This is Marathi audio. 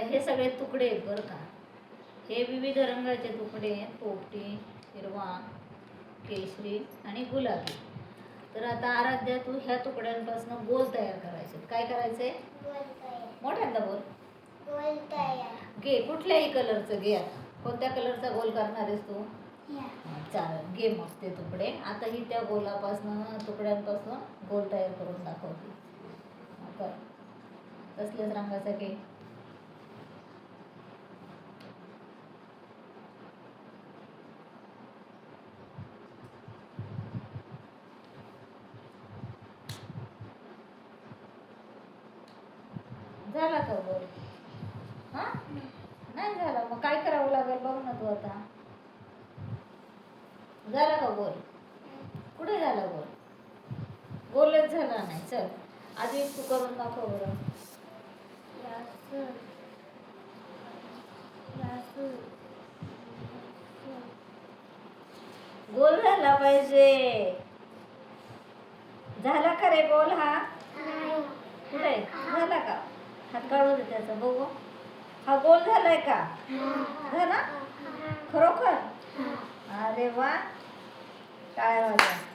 हे सगळे तुकडे आहेत बरं का. हे विविध रंगाचे तुकडे आहेत, पोपटी, हिरवा, केशरी आणि गुलाबी. तर आता आराध्या तू ह्या तुकड्यांपासून गोल तयार करायचे. काय करायचंय? मोठ्यांदा बोल. गोल तयार घे कुठल्याही कलरचं घे. आता कोणत्या कलरचा गोल करणार आहेस तू? चालेल, घे मग ते तुकडे. आता ही त्या गोलापासून तुकड्यांपासून गोल तयार करून दाखवते. कर तसल्याच रंगाचा घे. झाला का गोल? हा नाही झाला, मग काय करावं लागेल बघ ना तू आता. झाला का गोल? कुठे झाला गोल? गोलच झाला नाही. चल आधी तू करून दाखव बरं. गोल झाला पाहिजे. झाला का रे गोल हा? कुठे झाला का? हात काढू दे त्याचा बघू. हा गोल झालाय का? झाला खरोखर? अरे वा, काय वाजवा.